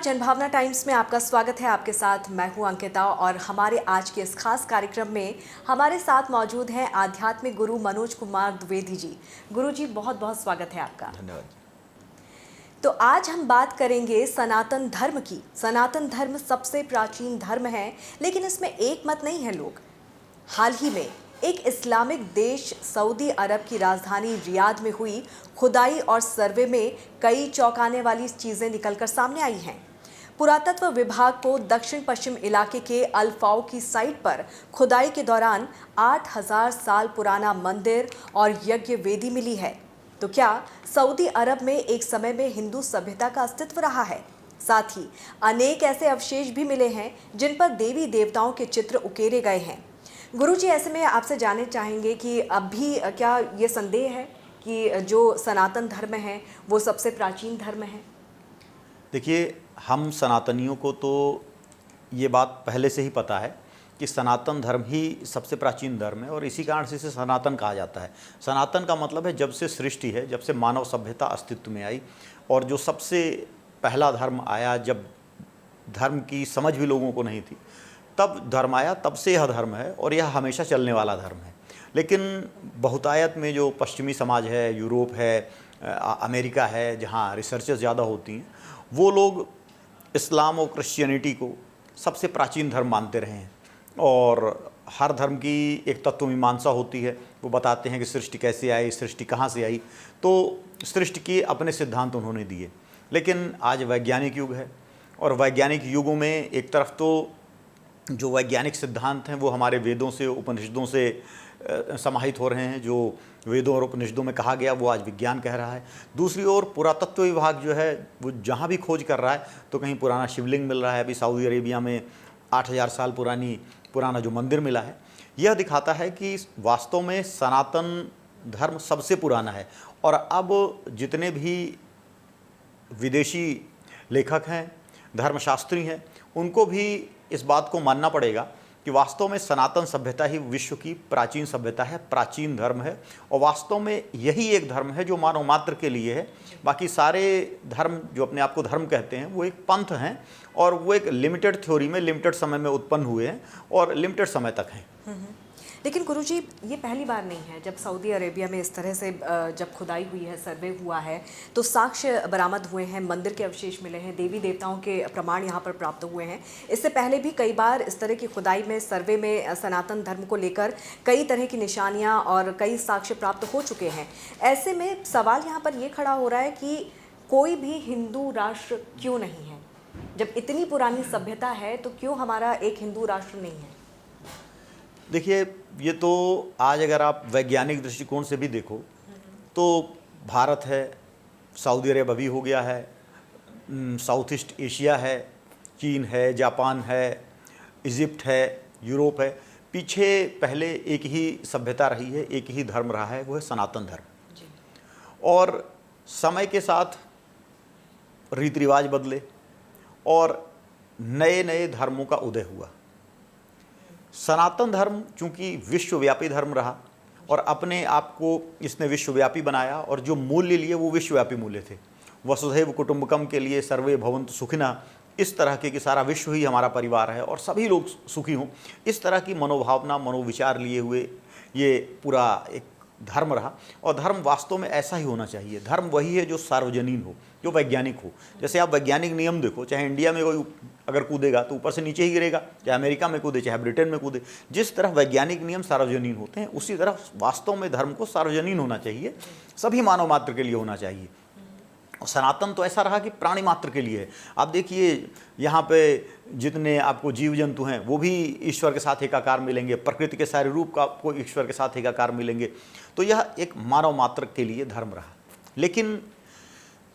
जनभावना times में आपका स्वागत है। आपके साथ मैं हूं अंकिता और हमारे आज के इस खास कार्यक्रम में हमारे साथ मौजूद हैं आध्यात्मिक गुरु मनोज कुमार द्विवेदी जी। गुरु जी, बहुत बहुत स्वागत है आपका। धन्यवाद। तो आज हम बात करेंगे सनातन धर्म की। सनातन धर्म सबसे प्राचीन धर्म है, लेकिन इसमें एक मत नहीं है लोग। हाल ही में एक इस्लामिक देश सऊदी अरब की राजधानी रियाद में हुई खुदाई और सर्वे में कई चौंकाने वाली चीजें निकलकर सामने आई हैं। पुरातत्व विभाग को दक्षिण पश्चिम इलाके के अल्फाओ की साइट पर खुदाई के दौरान 8000 साल पुराना मंदिर और यज्ञ वेदी मिली है। तो क्या सऊदी अरब में एक समय में हिंदू सभ्यता का अस्तित्व रहा है? साथ ही अनेक ऐसे अवशेष भी मिले हैं जिन पर देवी देवताओं के चित्र उकेरे गए हैं। गुरुजी, ऐसे में आपसे जानना चाहेंगे कि अब भी क्या ये संदेह है कि जो सनातन धर्म है वो सबसे प्राचीन धर्म है? देखिए, हम सनातनियों को तो ये बात पहले से ही पता है कि सनातन धर्म ही सबसे प्राचीन धर्म है और इसी कारण से इसे सनातन कहा जाता है। सनातन का मतलब है जब से सृष्टि है, जब से मानव सभ्यता अस्तित्व में आई और जो सबसे पहला धर्म आया, जब धर्म की समझ भी लोगों को नहीं थी, तब धर्म आया, तब से यह धर्म है और यह हमेशा चलने वाला धर्म है। लेकिन बहुतायत में जो पश्चिमी समाज है, यूरोप है, अमेरिका है, जहाँ रिसर्चेस ज़्यादा होती हैं, वो लोग इस्लाम और क्रिश्चियनिटी को सबसे प्राचीन धर्म मानते रहे हैं और हर धर्म की एक तत्वमीमांसा होती है। वो बताते हैं कि सृष्टि कैसे आई, सृष्टि कहाँ से आई, तो सृष्टि के अपने सिद्धांत उन्होंने दिए। लेकिन आज वैज्ञानिक युग है और वैज्ञानिक युगों में एक तरफ तो जो वैज्ञानिक सिद्धांत हैं वो हमारे वेदों से, उपनिषदों से समाहित हो रहे हैं। जो वेदों और उपनिषदों में कहा गया वो आज विज्ञान कह रहा है। दूसरी ओर पुरातत्व विभाग जो है वो जहाँ भी खोज कर रहा है तो कहीं पुराना शिवलिंग मिल रहा है। अभी सऊदी अरेबिया में 8000 साल पुराना जो मंदिर मिला है, यह दिखाता है कि वास्तव में सनातन धर्म सबसे पुराना है। और अब जितने भी विदेशी लेखक हैं, धर्मशास्त्री हैं, उनको भी इस बात को मानना पड़ेगा कि वास्तव में सनातन सभ्यता ही विश्व की प्राचीन सभ्यता है, प्राचीन धर्म है और वास्तव में यही एक धर्म है जो मानव मात्र के लिए है। बाकी सारे धर्म जो अपने आप को धर्म कहते हैं वो एक पंथ हैं और वो एक लिमिटेड थ्योरी में, लिमिटेड समय में उत्पन्न हुए हैं और लिमिटेड समय तक हैं। लेकिन गुरुजी, ये पहली बार नहीं है जब सऊदी अरेबिया में इस तरह से जब खुदाई हुई है, सर्वे हुआ है, तो साक्ष्य बरामद हुए हैं, मंदिर के अवशेष मिले हैं, देवी देवताओं के प्रमाण यहाँ पर प्राप्त हुए हैं। इससे पहले भी कई बार इस तरह की खुदाई में, सर्वे में सनातन धर्म को लेकर कई तरह की निशानियाँ और कई साक्ष्य प्राप्त हो चुके हैं। ऐसे में सवाल यहाँ पर ये खड़ा हो रहा है कि कोई भी हिंदू राष्ट्र क्यों नहीं है? जब इतनी पुरानी सभ्यता है तो क्यों हमारा एक हिंदू राष्ट्र नहीं है? देखिए, ये तो आज अगर आप वैज्ञानिक दृष्टिकोण से भी देखो तो भारत है, सऊदी अरब अभी हो गया है, साउथ ईस्ट एशिया है, चीन है, जापान है, इजिप्ट है, यूरोप है। पीछे पहले एक ही सभ्यता रही है, एक ही धर्म रहा है, वो है सनातन धर्म। और समय के साथ रीति रिवाज बदले और नए नए धर्मों का उदय हुआ। सनातन धर्म चूँकि विश्वव्यापी धर्म रहा और अपने आप को इसने विश्वव्यापी बनाया और जो मूल्य लिए वो विश्वव्यापी मूल्य थे। वसुधैव कुटुंबकम के लिए सर्वे भवन्तु सुखिनः, इस तरह के कि सारा विश्व ही हमारा परिवार है और सभी लोग सुखी हों, इस तरह की मनोभावना, मनोविचार लिए हुए ये पूरा एक धर्म रहा। और धर्म वास्तव में ऐसा ही होना चाहिए। धर्म वही है जो सार्वजनीन हो, जो वैज्ञानिक हो। जैसे आप वैज्ञानिक नियम देखो, चाहे इंडिया में कोई अगर कूदेगा तो ऊपर से नीचे ही गिरेगा, चाहे अमेरिका में कूदे, चाहे ब्रिटेन में कूदे। जिस तरह वैज्ञानिक नियम सार्वजनीन होते हैं, उसी तरह वास्तव में धर्म को सार्वजनीन होना चाहिए, सभी मानव मात्र के लिए होना चाहिए। और सनातन तो ऐसा रहा कि प्राणी मात्र के लिए है। आप देखिए, यहाँ पे जितने आपको जीव जंतु हैं वो भी ईश्वर के साथ एकाकार मिलेंगे, प्रकृति के सारे रूप का आपको ईश्वर के साथ एकाकार मिलेंगे। तो यह एक मानव मात्र के लिए धर्म रहा। लेकिन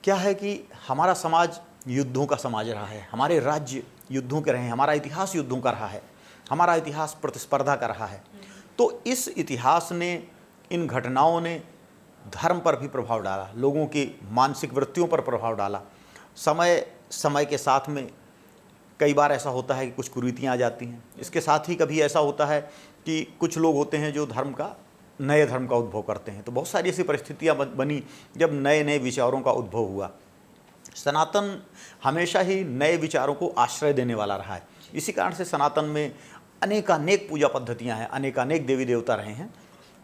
क्या है कि हमारा समाज युद्धों का समाज रहा है, हमारे राज्य युद्धों के रहे हैं, हमारा इतिहास युद्धों का रहा है, हमारा इतिहास प्रतिस्पर्धा का रहा है। तो इस इतिहास ने, इन घटनाओं ने धर्म पर भी प्रभाव डाला, लोगों की मानसिक वृत्तियों पर प्रभाव डाला। समय के साथ में कई बार ऐसा होता है कि कुछ कुरीतियाँ आ जाती हैं। इसके साथ ही कभी ऐसा होता है कि कुछ लोग होते हैं जो नए धर्म का उद्भव करते हैं। तो बहुत सारी ऐसी परिस्थितियाँ बनी जब नए नए विचारों का उद्भव हुआ। सनातन हमेशा ही नए विचारों को आश्रय देने वाला रहा है। इसी कारण से सनातन में अनेकानेक पूजा पद्धतियां हैं, अनेकानेक देवी देवता रहे हैं।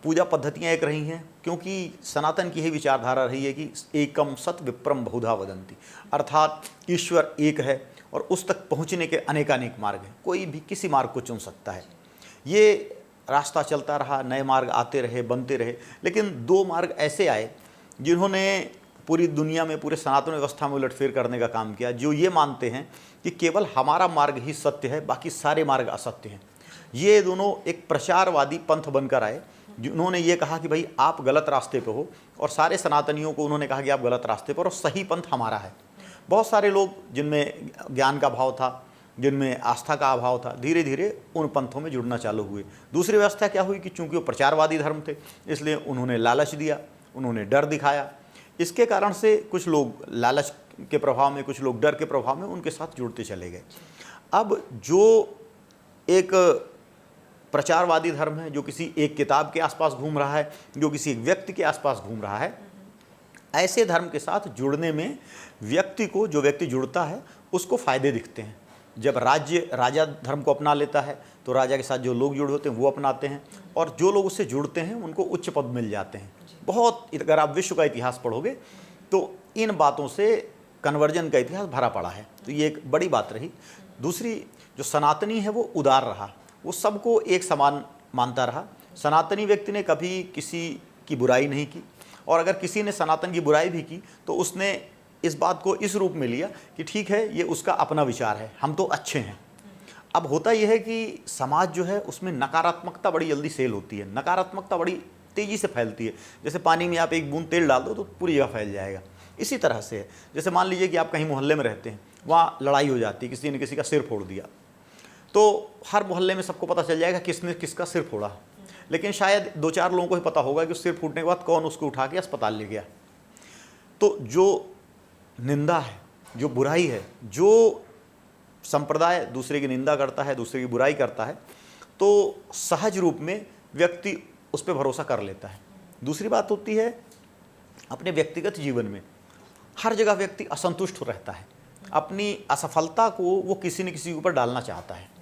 पूजा पद्धतियां एक रही हैं क्योंकि सनातन की यही विचारधारा रही है कि एकम सत विप्रम बहुधा वदंती, अर्थात ईश्वर एक है और उस तक पहुंचने के अनेकानेक मार्ग हैं, कोई भी किसी मार्ग को चुन सकता है। ये रास्ता चलता रहा, नए मार्ग आते रहे, बनते रहे, लेकिन दो मार्ग ऐसे आए जिन्होंने पूरी दुनिया में, पूरे सनातन व्यवस्था में उलटफेर करने का काम किया, जो ये मानते हैं कि केवल हमारा मार्ग ही सत्य है, बाकी सारे मार्ग असत्य हैं। ये दोनों एक प्रचारवादी पंथ बनकर आए, जिन्होंने ये कहा कि भाई आप गलत रास्ते पे हो, और सारे सनातनियों को उन्होंने कहा कि आप गलत रास्ते पर, और सही पंथ हमारा है। बहुत सारे लोग जिनमें ज्ञान का भाव था, जिनमें आस्था का अभाव था, धीरे धीरे उन पंथों में जुड़ना चालू हुए। दूसरी व्यवस्था क्या हुई कि चूंकि वो प्रचारवादी धर्म थे, इसलिए उन्होंने लालच दिया, उन्होंने डर दिखाया। इसके कारण से कुछ लोग लालच के प्रभाव में, कुछ लोग डर के प्रभाव में उनके साथ जुड़ते चले गए। अब जो एक प्रचारवादी धर्म है, जो किसी एक किताब के आसपास घूम रहा है, जो किसी एक व्यक्ति के आसपास घूम रहा है, ऐसे धर्म के साथ जुड़ने में व्यक्ति को, जो व्यक्ति जुड़ता है उसको फायदे दिखते हैं। जब राजा धर्म को अपना लेता है तो राजा के साथ जो लोग जुड़े होते हैं वो अपनाते हैं, और जो लोग उससे जुड़ते हैं उनको उच्च पद मिल जाते हैं। बहुत, अगर आप विश्व का इतिहास पढ़ोगे तो इन बातों से कन्वर्जन का इतिहास भरा पड़ा है। तो ये एक बड़ी बात रही। दूसरी, जो सनातनी है वो उदार रहा, वो सबको एक समान मानता रहा। सनातनी व्यक्ति ने कभी किसी की बुराई नहीं की, और अगर किसी ने सनातन की बुराई भी की तो उसने इस बात को इस रूप में लिया कि ठीक है, ये उसका अपना विचार है, हम तो अच्छे हैं। अब होता यह है कि समाज जो है उसमें नकारात्मकता बड़ी जल्दी सेल होती है, नकारात्मकता बड़ी तेज़ी से फैलती है। जैसे पानी में आप एक बूंद तेल डाल दो तो पूरी जगह फैल जाएगा। इसी तरह से है, जैसे मान लीजिए कि आप कहीं मोहल्ले में रहते हैं, वहाँ लड़ाई हो जाती है, किसी ने किसी का सिर फोड़ दिया, तो हर मोहल्ले में सबको पता चल जाएगा किसने किसका सिर फोड़ा। लेकिन शायद 2-4 लोगों को ही पता होगा कि उस सिर फूटने के बाद कौन उसको उठा के अस्पताल ले गया। तो जो निंदा है, जो बुराई है, जो संप्रदाय दूसरे की निंदा करता है, दूसरे की बुराई करता है, तो सहज रूप में व्यक्ति उस पर भरोसा कर लेता है। दूसरी बात होती है, अपने व्यक्तिगत जीवन में हर जगह व्यक्ति असंतुष्ट रहता है, अपनी असफलता को वो किसी न किसी के ऊपर डालना चाहता है।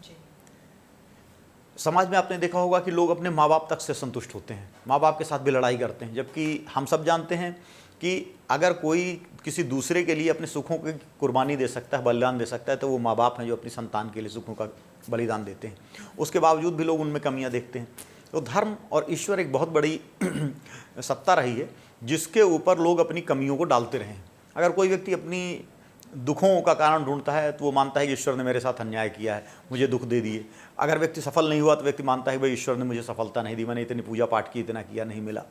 समाज में आपने देखा होगा कि लोग अपने माँ बाप तक से संतुष्ट होते हैं, माँ बाप के साथ भी लड़ाई करते हैं, जबकि हम सब जानते हैं कि अगर कोई किसी दूसरे के लिए अपने सुखों की कुर्बानी दे सकता है, बलिदान दे सकता है, तो वो माँ बाप हैं जो अपनी संतान के लिए सुखों का बलिदान देते हैं। उसके बावजूद भी लोग उनमें कमियां देखते हैं। तो धर्म और ईश्वर एक बहुत बड़ी सत्ता रही है जिसके ऊपर लोग अपनी कमियों को डालते रहे हैं। अगर कोई व्यक्ति अपनी दुखों का कारण ढूंढता है तो वो मानता है कि ईश्वर ने मेरे साथ अन्याय किया है, मुझे दुख दे दिए। अगर व्यक्ति सफल नहीं हुआ तो व्यक्ति मानता है कि भाई ईश्वर ने मुझे सफलता नहीं दी, मैंने इतनी पूजा पाठ की, इतना किया, नहीं मिला।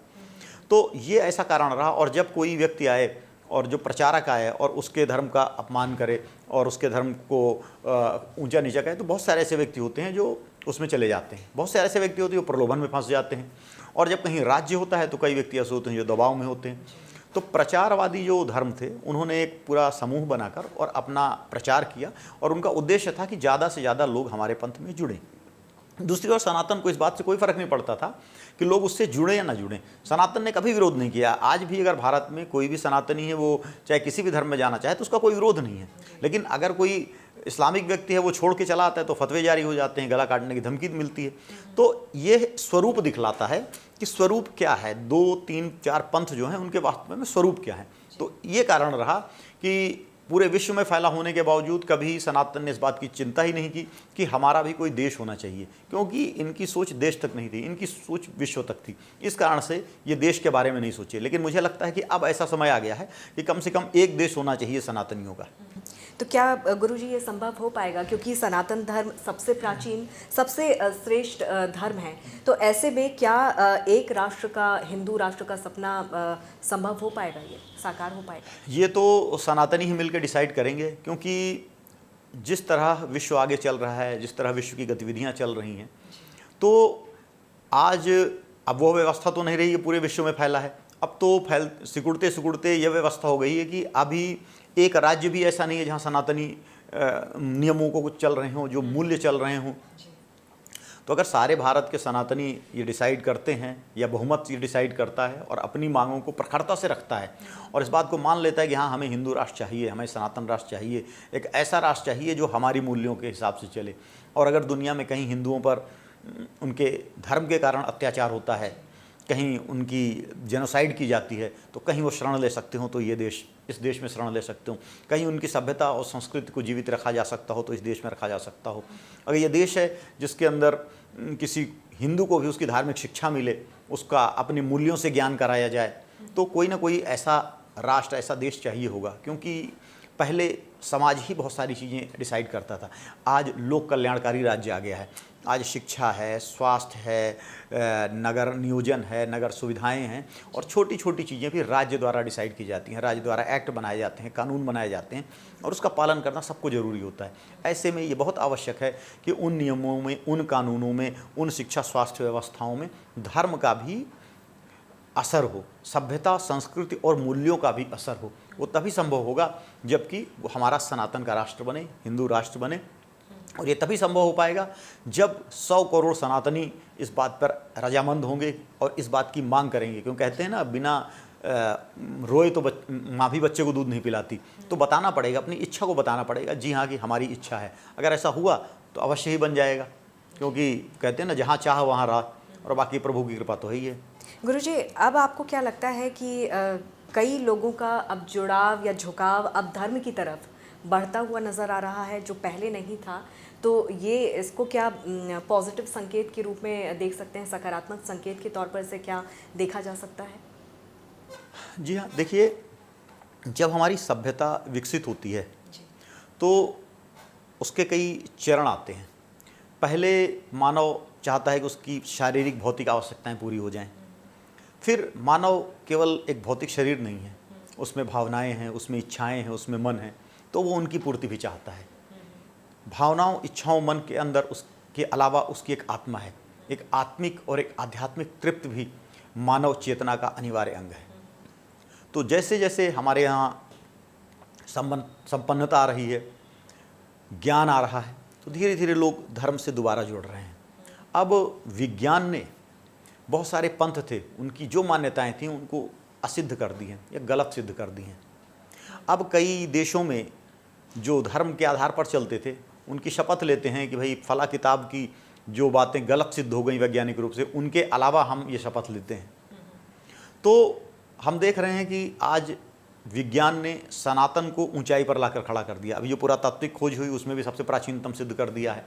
तो ये ऐसा कारण रहा। और जब कोई व्यक्ति आए और जो प्रचारक आए और उसके धर्म का अपमान करे और उसके धर्म को ऊंचा नीचा कहे, तो बहुत सारे ऐसे व्यक्ति होते हैं जो उसमें चले जाते हैं। बहुत सारे ऐसे व्यक्ति होते हैं जो प्रलोभन में फंस जाते हैं। और जब कहीं राज्य होता है तो कई व्यक्ति ऐसे होते हैं जो दबाव में होते हैं। तो प्रचारवादी जो धर्म थे, उन्होंने एक पूरा समूह बनाकर और अपना प्रचार किया, और उनका उद्देश्य था कि ज़्यादा से ज़्यादा लोग हमारे पंथ में जुड़ें। दूसरी ओर सनातन को इस बात से कोई फर्क नहीं पड़ता था कि लोग उससे जुड़े या ना जुड़ें। सनातन ने कभी विरोध नहीं किया। आज भी अगर भारत में कोई भी सनातनी है, वो चाहे किसी भी धर्म में जाना चाहे, तो उसका कोई विरोध नहीं है। लेकिन अगर कोई इस्लामिक व्यक्ति है, वो छोड़ के चला आता है, तो फतवे जारी हो जाते हैं, गला काटने की धमकी मिलती है। तो ये स्वरूप दिखलाता है कि स्वरूप क्या है, 2, 3, 4 पंथ जो हैं उनके वास्तव में स्वरूप क्या है। तो ये कारण रहा कि पूरे विश्व में फैला होने के बावजूद कभी सनातन ने इस बात की चिंता ही नहीं की कि हमारा भी कोई देश होना चाहिए, क्योंकि इनकी सोच देश तक नहीं थी, इनकी सोच विश्व तक थी। इस कारण से ये देश के बारे में नहीं सोचे। लेकिन मुझे लगता है कि अब ऐसा समय आ गया है कि कम से कम एक देश होना चाहिए सनातनियों का। तो क्या गुरुजी ये संभव हो पाएगा, क्योंकि सनातन धर्म सबसे प्राचीन, सबसे श्रेष्ठ धर्म है, तो ऐसे में क्या एक राष्ट्र का, हिंदू राष्ट्र का सपना संभव हो पाएगा, ये साकार हो पाएगा? ये तो सनातनी ही मिलकर डिसाइड करेंगे, क्योंकि जिस तरह विश्व आगे चल रहा है, जिस तरह विश्व की गतिविधियां चल रही हैं, तो आज अब वो व्यवस्था तो नहीं रही है, पूरे विश्व में फैला है। अब तो सिकुड़ते सिकुड़ते यह व्यवस्था हो गई है कि अभी एक राज्य भी ऐसा नहीं है जहाँ सनातनी नियमों को कुछ चल रहे हों, जो मूल्य चल रहे हों। तो अगर सारे भारत के सनातनी ये डिसाइड करते हैं या बहुमत ये डिसाइड करता है और अपनी मांगों को प्रखरता से रखता है और इस बात को मान लेता है कि हाँ हमें हिंदू राष्ट्र चाहिए, हमें सनातन राष्ट्र चाहिए, एक ऐसा राष्ट्र चाहिए जो हमारी मूल्यों के हिसाब से चले, और अगर दुनिया में कहीं हिंदुओं पर उनके धर्म के कारण अत्याचार होता है, कहीं उनकी जेनोसाइड की जाती है, तो कहीं वो शरण ले सकते हो तो ये देश, इस देश में शरण ले सकते हो, कहीं उनकी सभ्यता और संस्कृति को जीवित रखा जा सकता हो तो इस देश में रखा जा सकता हो। अगर ये देश है जिसके अंदर किसी हिंदू को भी उसकी धार्मिक शिक्षा मिले, उसका अपने मूल्यों से ज्ञान कराया जाए, तो कोई ना कोई ऐसा राष्ट्र, ऐसा देश चाहिए होगा, क्योंकि पहले समाज ही बहुत सारी चीज़ें डिसाइड करता था। आज लोक कल्याणकारी राज्य आ गया है, आज शिक्षा है, स्वास्थ्य है, नगर नियोजन है, नगर सुविधाएं हैं, और छोटी छोटी चीज़ें भी राज्य द्वारा डिसाइड की जाती हैं, राज्य द्वारा एक्ट बनाए जाते हैं, कानून बनाए जाते हैं, और उसका पालन करना सबको ज़रूरी होता है। ऐसे में ये बहुत आवश्यक है कि उन नियमों में, उन कानूनों में, उन शिक्षा स्वास्थ्य व्यवस्थाओं में धर्म का भी असर हो, सभ्यता, संस्कृति और मूल्यों का भी असर हो। वो तभी संभव होगा जबकि वो हमारा सनातन का राष्ट्र बने, हिंदू राष्ट्र बने, और ये तभी संभव हो पाएगा जब 100 करोड़ सनातनी इस बात पर रजामंद होंगे और इस बात की मांग करेंगे। क्यों कहते हैं ना, बिना रोए तो माँ भी बच्चे को दूध नहीं पिलाती। तो बताना पड़ेगा, अपनी इच्छा को बताना पड़ेगा, जी हाँ कि हमारी इच्छा है। अगर ऐसा हुआ तो अवश्य ही बन जाएगा, क्योंकि कहते हैं ना, जहाँ चाह वहाँ राह, और बाकी प्रभु की कृपा तो है ही है। गुरुजी, अब आपको क्या लगता है कि कई लोगों का अब जुड़ाव या झुकाव अब धर्म की तरफ बढ़ता हुआ नज़र आ रहा है, जो पहले नहीं था, तो ये इसको क्या पॉजिटिव संकेत के रूप में देख सकते हैं, सकारात्मक संकेत के तौर पर इसे क्या देखा जा सकता है? जी हाँ, देखिए, जब हमारी सभ्यता विकसित होती है तो उसके कई चरण आते हैं। पहले मानव चाहता है कि उसकी शारीरिक भौतिक आवश्यकताएं पूरी हो जाएं। फिर मानव केवल एक भौतिक शरीर नहीं है, उसमें भावनाएं हैं, उसमें इच्छाएं हैं, उसमें मन है, तो वो उनकी पूर्ति भी चाहता है। भावनाओं, इच्छाओं, मन के अंदर उसके अलावा उसकी एक आत्मा है, एक आत्मिक और एक आध्यात्मिक तृप्ति भी मानव चेतना का अनिवार्य अंग है। तो जैसे जैसे हमारे यहाँ संपन्नता आ रही है, ज्ञान आ रहा है, तो धीरे धीरे लोग धर्म से दोबारा जुड़ रहे हैं। अब विज्ञान ने बहुत सारे पंथ थे, उनकी जो मान्यताएं थीं उनको असिद्ध कर दी हैं या गलत सिद्ध कर दी हैं। अब कई देशों में जो धर्म के आधार पर चलते थे, उनकी शपथ लेते हैं कि भाई फला किताब की जो बातें गलत सिद्ध हो गई वैज्ञानिक रूप से, उनके अलावा हम ये शपथ लेते हैं। तो हम देख रहे हैं कि आज विज्ञान ने सनातन को ऊंचाई पर लाकर खड़ा कर दिया। अभी जो पुरातात्विक खोज हुई उसमें भी सबसे प्राचीनतम सिद्ध कर दिया है।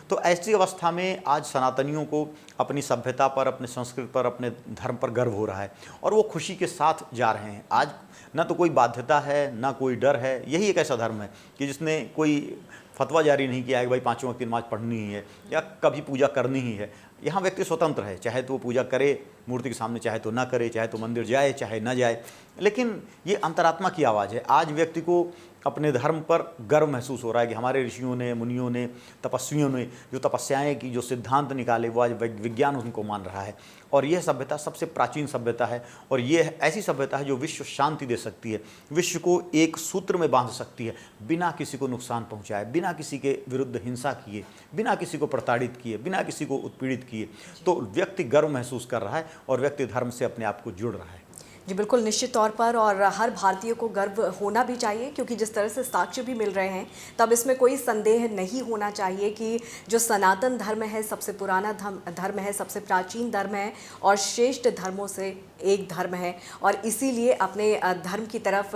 तो ऐसी अवस्था में आज सनातनियों को अपनी सभ्यता पर, अपने संस्कृति पर, अपने धर्म पर गर्व हो रहा है, और वो खुशी के साथ जा रहे हैं। आज ना तो कोई बाध्यता है, ना कोई डर है। यही एक ऐसा धर्म है कि जिसने कोई फतवा जारी नहीं किया है कि भाई 5 वक्त की नमाज पढ़नी ही है या कभी पूजा करनी ही है। यहाँ व्यक्ति स्वतंत्र है, चाहे तो वो पूजा करे मूर्ति के सामने, चाहे तो ना करे, चाहे तो मंदिर जाए, चाहे ना जाए। लेकिन ये अंतरात्मा की आवाज़ है। आज व्यक्ति को अपने धर्म पर गर्व महसूस हो रहा है कि हमारे ऋषियों ने, मुनियों ने, तपस्वियों ने जो तपस्याएं की, जो सिद्धांत निकाले, वो आज विज्ञान उनको मान रहा है। और यह सभ्यता सबसे प्राचीन सभ्यता है, और यह ऐसी सभ्यता है जो विश्व शांति दे सकती है, विश्व को एक सूत्र में बांध सकती है, बिना किसी को नुकसान पहुंचाए, बिना किसी के विरुद्ध हिंसा किए, बिना किसी को प्रताड़ित किए, बिना किसी को उत्पीड़ित किए। तो व्यक्ति गर्व महसूस कर रहा है और व्यक्ति धर्म से अपने आप को जुड़ रहा है। जी बिल्कुल, निश्चित तौर पर, और हर भारतीय को गर्व होना भी चाहिए, क्योंकि जिस तरह से साक्ष्य भी मिल रहे हैं, तब इसमें कोई संदेह नहीं होना चाहिए कि जो सनातन धर्म है, सबसे पुराना धर्म है, सबसे प्राचीन धर्म है, और श्रेष्ठ धर्मों से एक धर्म है। और इसीलिए अपने धर्म की तरफ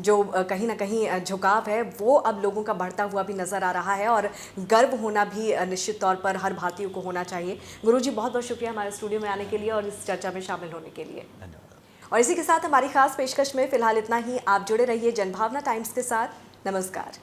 जो कहीं ना कहीं झुकाव है, वो अब लोगों का बढ़ता हुआ भी नज़र आ रहा है, और गर्व होना भी निश्चित तौर पर हर भारतीय को होना चाहिए। गुरुजी, बहुत बहुत शुक्रिया हमारे स्टूडियो में आने के लिए और इस चर्चा में शामिल होने के लिए। धन्यवाद। और इसी के साथ हमारी खास पेशकश में फिलहाल इतना ही। आप जुड़े रहिए जनभावना टाइम्स के साथ। नमस्कार।